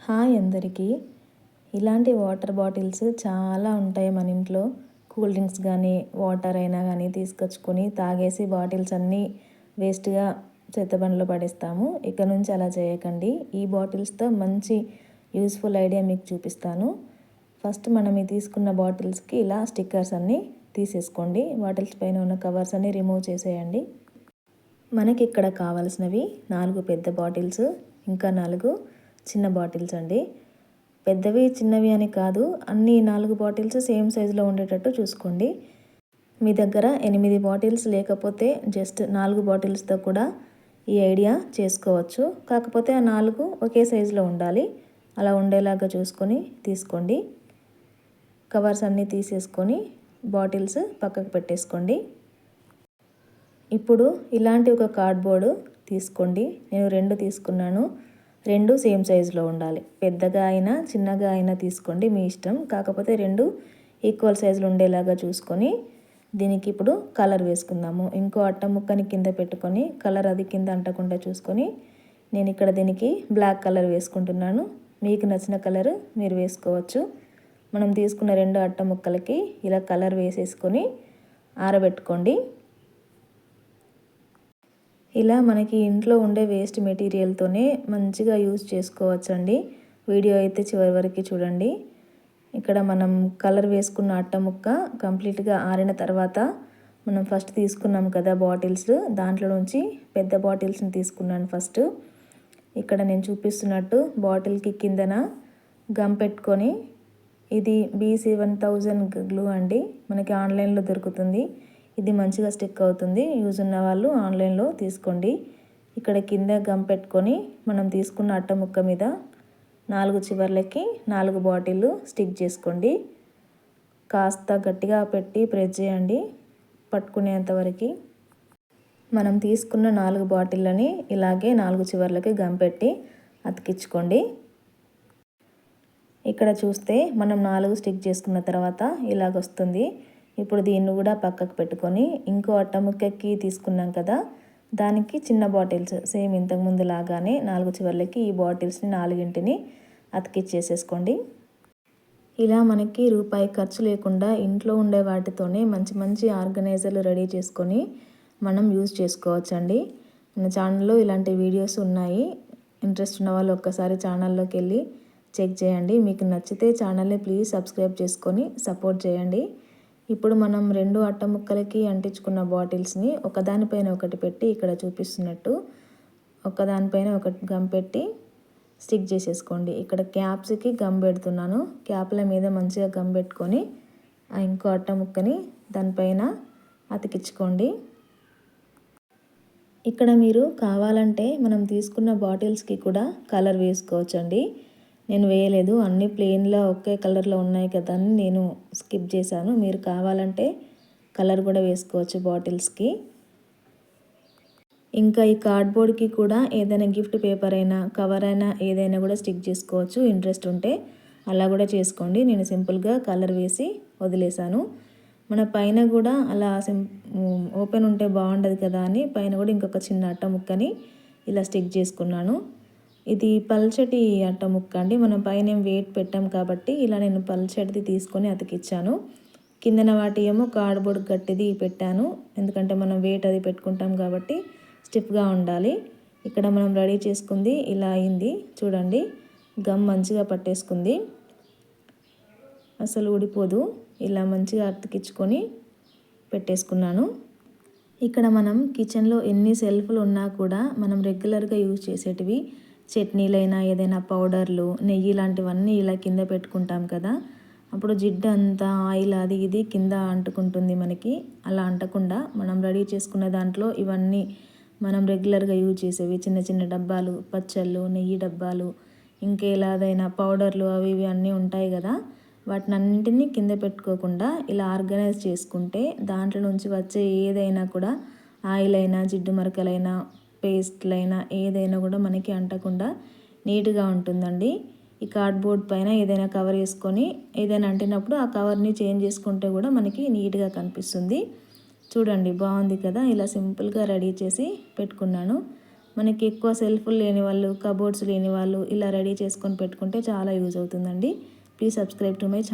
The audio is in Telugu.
హాయ్ అందరికీ. ఇలాంటి వాటర్ బాటిల్స్ చాలా ఉంటాయి మన ఇంట్లో. కూల్ డ్రింక్స్ కానీ వాటర్ అయినా కానీ తీసుకొచ్చుకొని తాగేసి బాటిల్స్ అన్నీ వేస్ట్గా చెత్తబండిలో పడేస్తాము. ఇక నుంచి అలా చేయకండి. ఈ బాటిల్స్తో మంచి యూస్ఫుల్ ఐడియా మీకు చూపిస్తాను. ఫస్ట్ మనం ఈ తీసుకున్న బాటిల్స్కి ఇలా స్టిక్కర్స్ అన్నీ తీసేసుకోండి. బాటిల్స్ పైన ఉన్న కవర్స్ అన్నీ రిమూవ్ చేసేయండి. మనకి ఇక్కడ కావాల్సినవి 4 పెద్ద బాటిల్స్, ఇంకా 4 చిన్న బాటిల్స్ అండి. పెద్దవి చిన్నవి అని కాదు, అన్ని 4 బాటిల్స్ సేమ్ సైజులో ఉండేటట్టు చూసుకోండి. మీ దగ్గర 8 బాటిల్స్ లేకపోతే జస్ట్ 4 బాటిల్స్తో కూడా ఈ ఐడియా చేసుకోవచ్చు. కాకపోతే ఆ 4 ఒకే సైజులో ఉండాలి. అలా ఉండేలాగా చూసుకొని తీసుకోండి. కవర్స్ అన్నీ తీసేసుకొని బాటిల్స్ పక్కకు పెట్టేసుకోండి. ఇప్పుడు ఇలాంటి ఒక కార్డ్బోర్డు తీసుకోండి. నేను 2 తీసుకున్నాను. 2 సేమ్ సైజులో ఉండాలి. పెద్దగా అయినా చిన్నగా అయినా తీసుకోండి, మీ ఇష్టం. కాకపోతే 2 ఈక్వల్ సైజులో ఉండేలాగా చూసుకొని దీనికి ఇప్పుడు కలర్ వేసుకుందాము. ఇంకో అట్ట ముక్కని కింద పెట్టుకొని కలర్ అది కింద అంటకుండా చూసుకొని నేను ఇక్కడ దీనికి బ్లాక్ కలర్ వేసుకుంటున్నాను. మీకు నచ్చిన కలర్ మీరు వేసుకోవచ్చు. మనం తీసుకున్న 2 అట్ట ముక్కలకి ఇలా కలర్ వేసేసుకొని ఆరబెట్టుకోండి. ఇలా మనకి ఇంట్లో ఉండే వేస్ట్ మెటీరియల్తోనే మంచిగా యూజ్ చేసుకోవచ్చండి. వీడియో అయితే చివరి వరకు చూడండి. ఇక్కడ మనం కలర్ వేసుకున్న అట్ట ముక్క కంప్లీట్గా ఆరిన తర్వాత మనం ఫస్ట్ తీసుకున్నాం కదా బాటిల్స్, దాంట్లో నుంచి పెద్ద బాటిల్స్ని తీసుకున్నాను ఫస్ట్. ఇక్కడ నేను చూపిస్తున్నట్టు బాటిల్కి కిందన గమ్ పెట్టుకొని, ఇది B7000 గ్లూ అండి, మనకి ఆన్లైన్లో దొరుకుతుంది. ఇది మంచిగా స్టిక్ అవుతుంది. యూజ్ ఉన్న వాళ్ళు ఆన్లైన్లో తీసుకోండి. ఇక్కడ కింద గమ్ పెట్టుకొని మనం తీసుకున్న అట్ట ముక్క మీద 4 చివర్లకి 4 బాటిళ్ళు స్టిక్ చేసుకోండి. కాస్త గట్టిగా పెట్టి ప్రెస్ చేయండి పట్టుకునేంతవరకు. మనం తీసుకున్న 4 బాటిళ్ళని ఇలాగే 4 చివర్లకి గమ్ పెట్టి అతికించుకోండి. ఇక్కడ చూస్తే మనం 4 స్టిక్ చేసుకున్న తర్వాత ఇలాగొస్తుంది. ఇప్పుడు దీన్ని కూడా పక్కకు పెట్టుకొని ఇంకో అట్ట ముక్కకి తీసుకున్నాం కదా, దానికి చిన్న బాటిల్స్ సేమ్ ఇంతకుముందు లాగానే 4 చివర్లకి ఈ బాటిల్స్ని 4ని అతికిచ్చేసేసుకోండి. ఇలా మనకి రూపాయి ఖర్చు లేకుండా ఇంట్లో ఉండే వాటితోనే మంచి మంచి ఆర్గనైజర్లు రెడీ చేసుకొని మనం యూజ్ చేసుకోవచ్చండి. మన ఛానల్లో ఇలాంటి వీడియోస్ ఉన్నాయి. ఇంట్రెస్ట్ ఉన్న వాళ్ళు ఒక్కసారి ఛానల్లోకి వెళ్ళి చెక్ చేయండి. మీకు నచ్చితే ఛానల్ని ప్లీజ్ సబ్స్క్రైబ్ చేసుకొని సపోర్ట్ చేయండి. ఇప్పుడు మనం 2 అట్ట ముక్కలకి అంటించుకున్న బాటిల్స్ని ఒకదానిపైన ఒకటి పెట్టి ఇక్కడ చూపిస్తున్నట్టు ఒకదానిపైన ఒకటి గమ్ పెట్టి స్టిక్ చేసేసుకోండి. ఇక్కడ క్యాప్స్కి గమ్ పెడుతున్నాను. క్యాప్ల మీద మంచిగా గమ్ పెట్టుకొని ఇంకో అట్ట ముక్కని దానిపైన అతికించుకోండి. ఇక్కడ మీరు కావాలంటే మనం తీసుకున్న బాటిల్స్కి కూడా కలర్ వేసుకోవచ్చండి. నేను వేయలేదు, అన్ని ప్లెయిన్లో ఒకే కలర్లో ఉన్నాయి కదా అని నేను స్కిప్ చేశాను. మీరు కావాలంటే కలర్ కూడా వేసుకోవచ్చు బాటిల్స్కి. ఇంకా ఈ కార్డ్బోర్డ్కి కూడా ఏదైనా గిఫ్ట్ పేపర్ అయినా కవర్ అయినా ఏదైనా కూడా స్టిక్ చేసుకోవచ్చు. ఇంట్రెస్ట్ ఉంటే అలా కూడా చేసుకోండి. నేను సింపుల్గా కలర్ వేసి వదిలేశాను. మన పైన కూడా అలా ఓపెన్ ఉంటే బాగుండదు కదా అని పైన కూడా ఇంకొక చిన్న అట్ట ముక్కని ఇలా స్టిక్ చేసుకున్నాను. ఇది పల్చటి అట్ట ముక్క అండి. మనం పైన ఏం వెయిట్ పెట్టాం కాబట్టి ఇలా నేను పల్చటిది తీసుకొని అతికిచ్చాను. కిందన వాటి ఏమో కార్డ్బోర్డ్ గట్టిది పెట్టాను, ఎందుకంటే మనం వెయిట్ అది పెట్టుకుంటాం కాబట్టి స్టిఫ్గా ఉండాలి. ఇక్కడ మనం రెడీ చేసుకుంది ఇలా అయింది చూడండి. గమ్ మంచిగా పట్టేసుకుంది, అసలు ఊడిపోదు. ఇలా మంచిగా అతికించుకొని పెట్టేసుకున్నాను. ఇక్కడ మనం కిచెన్లో ఎన్ని సెల్ఫ్లు ఉన్నా కూడా మనం రెగ్యులర్గా యూజ్ చేసేటివి చట్నీలైనా ఏదైనా పౌడర్లు నెయ్యి లాంటివన్నీ ఇలా కింద పెట్టుకుంటాం కదా, అప్పుడు జిడ్డు అంతా ఆయిల్ అది ఇది కింద అంటుకుంటుంది మనకి. అలా అంటకుండా మనం రెడీ చేసుకున్న దాంట్లో ఇవన్నీ మనం రెగ్యులర్గా యూజ్ చేసేవి చిన్న చిన్న డబ్బాలు, పచ్చళ్ళు, నెయ్యి డబ్బాలు, ఇంకేలాదైనా పౌడర్లు అవి ఇవి అన్నీ ఉంటాయి కదా, వాటిని అన్నింటినీ కింద పెట్టుకోకుండా ఇలా ఆర్గనైజ్ చేసుకుంటే దాంట్లో నుంచి వచ్చే ఏదైనా కూడా ఆయిల్ అయినా జిడ్డు మరకలైనా పేస్ట్లైనా ఏదైనా కూడా మనకి అంటకుండా నీట్గా ఉంటుందండి. ఈ కార్డ్బోర్డ్ పైన ఏదైనా కవర్ వేసుకొని ఏదైనా అంటినప్పుడు ఆ కవర్ని చేంజ్ చేసుకుంటే కూడా మనకి నీట్గా కనిపిస్తుంది. చూడండి బాగుంది కదా. ఇలా సింపుల్గా రెడీ చేసి పెట్టుకున్నాను. మనకి ఎక్కువ సెల్ఫ్లు లేని వాళ్ళు, కబోర్డ్స్ లేని వాళ్ళు ఇలా రెడీ చేసుకొని పెట్టుకుంటే చాలా యూజ్ అవుతుందండి. Please subscribe to my channel.